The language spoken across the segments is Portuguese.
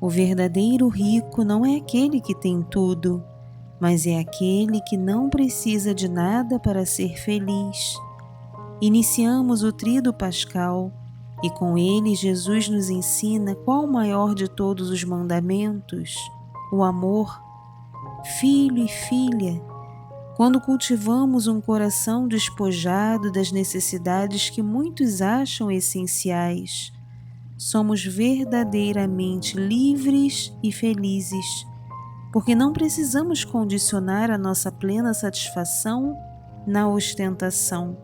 O verdadeiro rico não é aquele que tem tudo, mas é aquele que não precisa de nada para ser feliz. Iniciamos o Tríduo Pascal e com ele Jesus nos ensina qual o maior de todos os mandamentos: o amor. Filho e filha, quando cultivamos um coração despojado das necessidades que muitos acham essenciais, somos verdadeiramente livres e felizes, porque não precisamos condicionar a nossa plena satisfação na ostentação.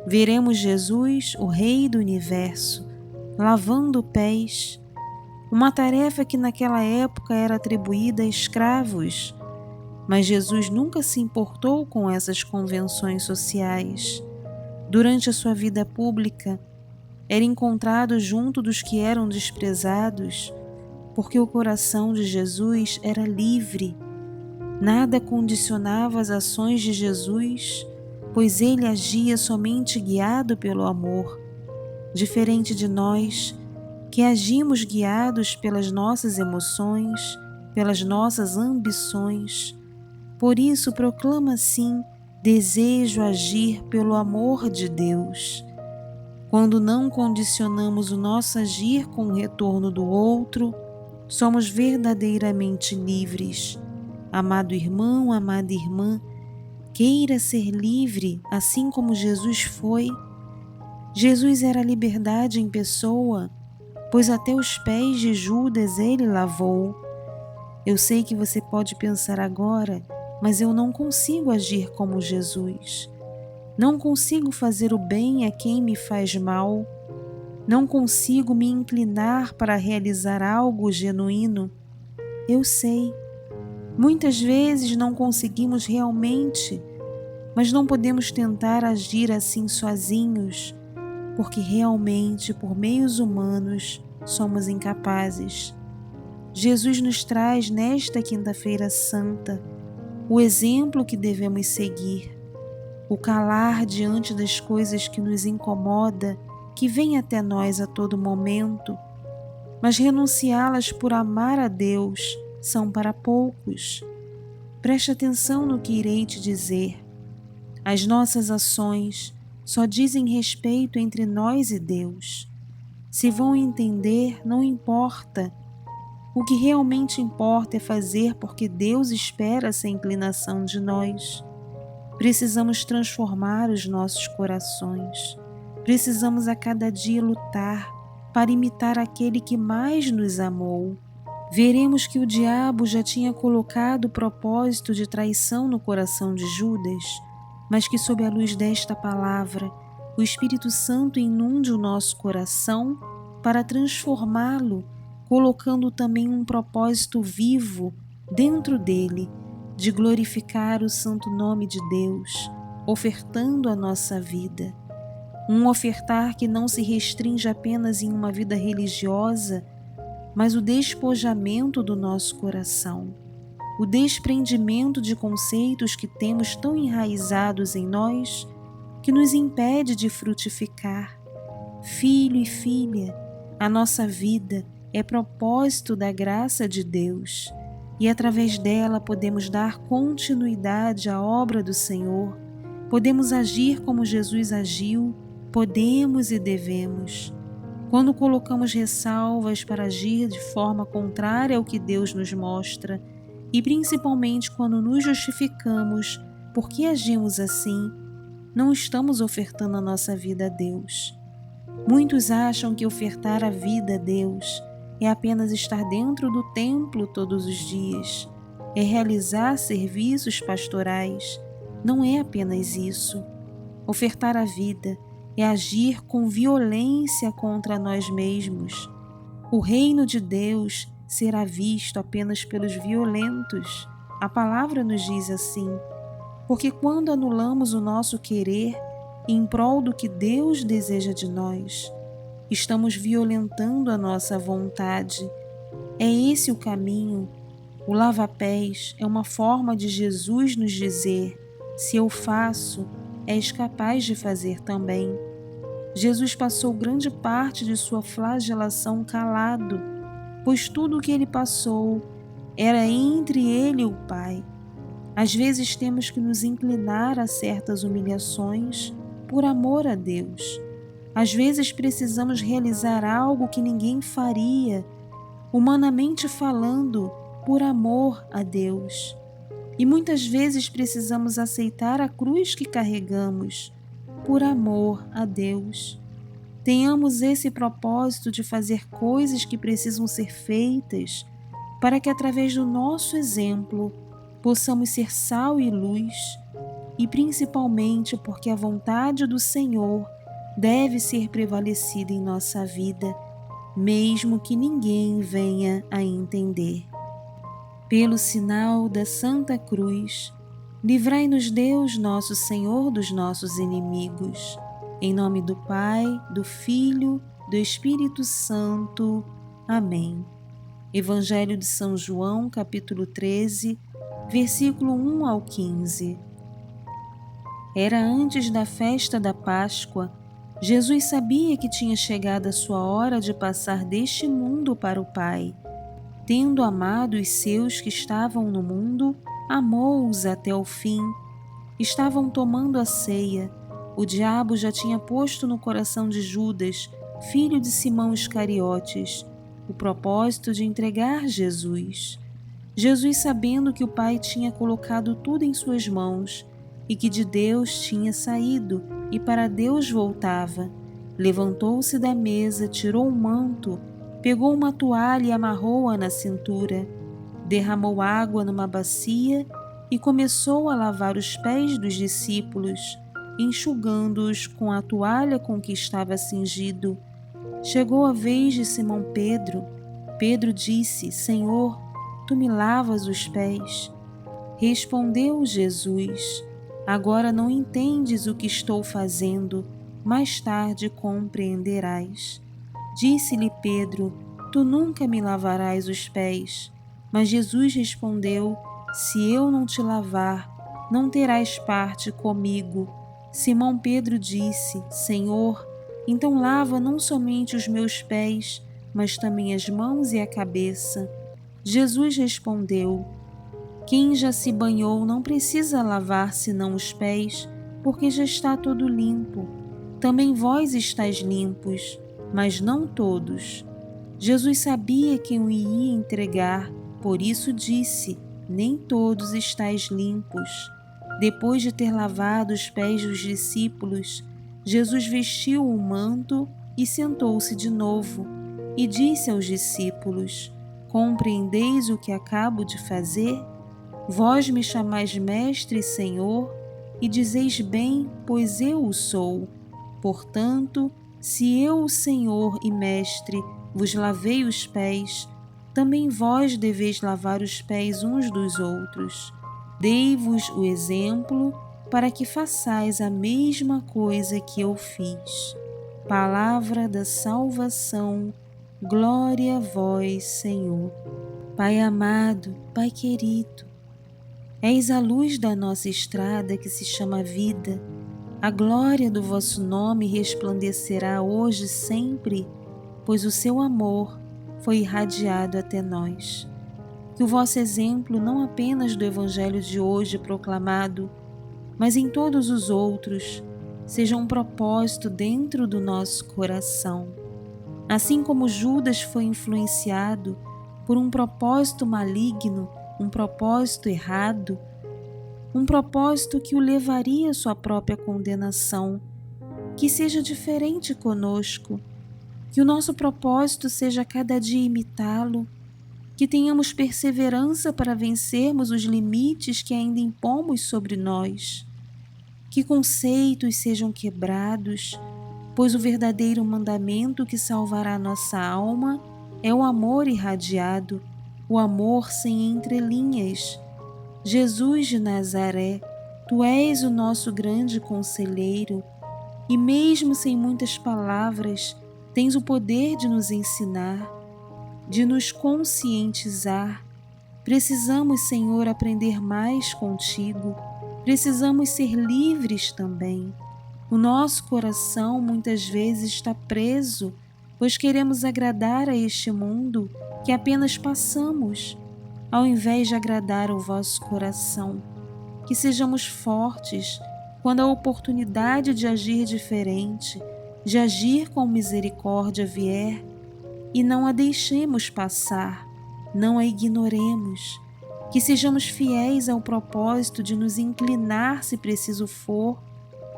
Veremos Jesus, o Rei do Universo, lavando pés, uma tarefa que naquela época era atribuída a escravos, mas Jesus nunca se importou com essas convenções sociais. Durante a sua vida pública, era encontrado junto dos que eram desprezados, porque o coração de Jesus era livre. Nada condicionava as ações de Jesus, pois ele agia somente guiado pelo amor, diferente de nós, que agimos guiados pelas nossas emoções, pelas nossas ambições. Por isso proclama assim: desejo agir pelo amor de Deus. Quando não condicionamos o nosso agir com o retorno do outro, somos verdadeiramente livres. Amado irmão, amada irmã, queira ser livre assim como Jesus foi. Jesus era a liberdade em pessoa, pois até os pés de Judas ele lavou. Eu sei que você pode pensar agora, mas eu não consigo agir como Jesus. Não consigo fazer o bem a quem me faz mal. Não consigo me inclinar para realizar algo genuíno. Eu sei. Muitas vezes não conseguimos realmente, mas não podemos tentar agir assim sozinhos, porque realmente, por meios humanos, somos incapazes. Jesus nos traz nesta Quinta-feira Santa o exemplo que devemos seguir, o calar diante das coisas que nos incomoda, que vêm até nós a todo momento, mas renunciá-las por amar a Deus são para poucos. Preste atenção no que irei te dizer. As nossas ações só dizem respeito entre nós e Deus. Se vão entender, não importa. O que realmente importa é fazer porque Deus espera essa inclinação de nós. Precisamos transformar os nossos corações. Precisamos a cada dia lutar para imitar aquele que mais nos amou. Veremos que o diabo já tinha colocado o propósito de traição no coração de Judas, mas que sob a luz desta palavra, o Espírito Santo inunde o nosso coração para transformá-lo, colocando também um propósito vivo dentro dele, de glorificar o santo nome de Deus, ofertando a nossa vida. Um ofertar que não se restringe apenas em uma vida religiosa, mas o despojamento do nosso coração, o desprendimento de conceitos que temos tão enraizados em nós, que nos impede de frutificar. Filho e filha, a nossa vida é propósito da graça de Deus, e através dela podemos dar continuidade à obra do Senhor, podemos agir como Jesus agiu, podemos e devemos. Quando colocamos ressalvas para agir de forma contrária ao que Deus nos mostra, e principalmente quando nos justificamos por que agimos assim, não estamos ofertando a nossa vida a Deus. Muitos acham que ofertar a vida a Deus é apenas estar dentro do templo todos os dias, é realizar serviços pastorais. Não é apenas isso. Ofertar a vida é agir com violência contra nós mesmos. O reino de Deus será visto apenas pelos violentos. A palavra nos diz assim, porque quando anulamos o nosso querer em prol do que Deus deseja de nós, estamos violentando a nossa vontade. É esse o caminho. O lava-pés é uma forma de Jesus nos dizer: se eu faço, és capaz de fazer também. Jesus passou grande parte de sua flagelação calado, pois tudo o que ele passou era entre ele e o Pai. Às vezes temos que nos inclinar a certas humilhações por amor a Deus. Às vezes precisamos realizar algo que ninguém faria, humanamente falando, por amor a Deus. E muitas vezes precisamos aceitar a cruz que carregamos, por amor a Deus. Tenhamos esse propósito de fazer coisas que precisam ser feitas, para que através do nosso exemplo possamos ser sal e luz, e principalmente porque a vontade do Senhor deve ser prevalecida em nossa vida, mesmo que ninguém venha a entender. Pelo sinal da Santa Cruz, livrai-nos Deus nosso Senhor dos nossos inimigos. Em nome do Pai, do Filho, do Espírito Santo. Amém. Evangelho de São João, capítulo 13, versículo 1 ao 15. Era antes da festa da Páscoa. Jesus sabia que tinha chegado a sua hora de passar deste mundo para o Pai. Tendo amado os seus que estavam no mundo, amou-os até o fim. Estavam tomando a ceia. O diabo já tinha posto no coração de Judas, filho de Simão Iscariotes, o propósito de entregar Jesus. Jesus, sabendo que o Pai tinha colocado tudo em suas mãos e que de Deus tinha saído e para Deus voltava, levantou-se da mesa, tirou um manto, pegou uma toalha e amarrou-a na cintura, derramou água numa bacia e começou a lavar os pés dos discípulos, enxugando-os com a toalha com que estava cingido. Chegou a vez de Simão Pedro. Pedro disse: Senhor, tu me lavas os pés? Respondeu Jesus: Agora não entendes o que estou fazendo, mais tarde compreenderás. Disse-lhe Pedro: Tu nunca me lavarás os pés. Mas Jesus respondeu: Se eu não te lavar, não terás parte comigo. Simão Pedro disse: Senhor, então lava não somente os meus pés, mas também as mãos e a cabeça. Jesus respondeu: Quem já se banhou não precisa lavar senão os pés, porque já está todo limpo. Também vós estáis limpos, mas não todos. Jesus sabia quem o ia entregar, por isso disse: Nem todos estáis limpos. Depois de ter lavado os pés dos discípulos, Jesus vestiu o manto e sentou-se de novo, e disse aos discípulos: Compreendeis o que acabo de fazer? Vós me chamais Mestre e Senhor, e dizeis bem, pois eu o sou. Portanto, se eu, o Senhor e Mestre, vos lavei os pés, também vós deveis lavar os pés uns dos outros. Dei-vos o exemplo para que façais a mesma coisa que eu fiz. Palavra da salvação, glória a vós, Senhor. Pai amado, Pai querido, és a luz da nossa estrada que se chama vida. A glória do vosso nome resplandecerá hoje e sempre, pois o seu amor foi irradiado até nós. Que o vosso exemplo, não apenas do Evangelho de hoje proclamado, mas em todos os outros, seja um propósito dentro do nosso coração. Assim como Judas foi influenciado por um propósito maligno, um propósito errado, um propósito que o levaria à sua própria condenação, que seja diferente conosco, que o nosso propósito seja cada dia imitá-lo, que tenhamos perseverança para vencermos os limites que ainda impomos sobre nós, que conceitos sejam quebrados, pois o verdadeiro mandamento que salvará nossa alma é o amor irradiado, o amor sem entrelinhas. Jesus de Nazaré, tu és o nosso grande conselheiro, e mesmo sem muitas palavras, tens o poder de nos ensinar, de nos conscientizar. Precisamos, Senhor, aprender mais contigo. Precisamos ser livres também. O nosso coração muitas vezes está preso, pois queremos agradar a este mundo que apenas passamos, ao invés de agradar o vosso coração. Que sejamos fortes quando a oportunidade de agir diferente, de agir com misericórdia vier, e não a deixemos passar, não a ignoremos. Que sejamos fiéis ao propósito de nos inclinar, se preciso for,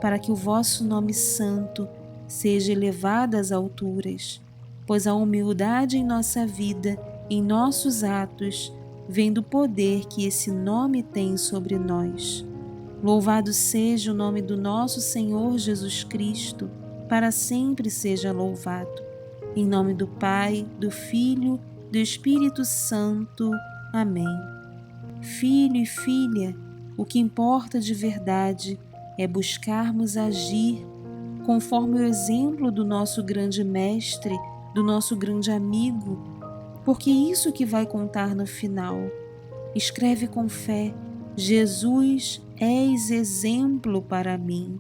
para que o vosso nome santo seja elevado às alturas, pois a humildade em nossa vida, em nossos atos, vem do poder que esse nome tem sobre nós. Louvado seja o nome do nosso Senhor Jesus Cristo, para sempre seja louvado. Em nome do Pai, do Filho, do Espírito Santo. Amém. Filho e filha, o que importa de verdade é buscarmos agir conforme o exemplo do nosso grande mestre, do nosso grande amigo, porque isso que vai contar no final. Escreve com fé: Jesus, és exemplo para mim.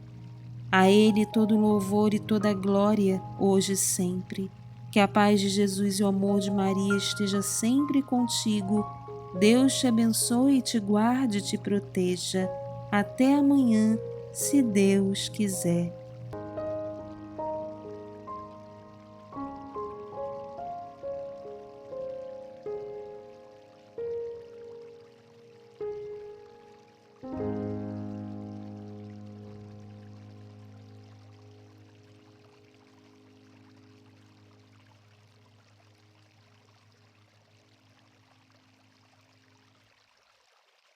A Ele todo louvor e toda glória, hoje e sempre. Que a paz de Jesus e o amor de Maria esteja sempre contigo. Deus te abençoe, te guarde e te proteja. Até amanhã, se Deus quiser.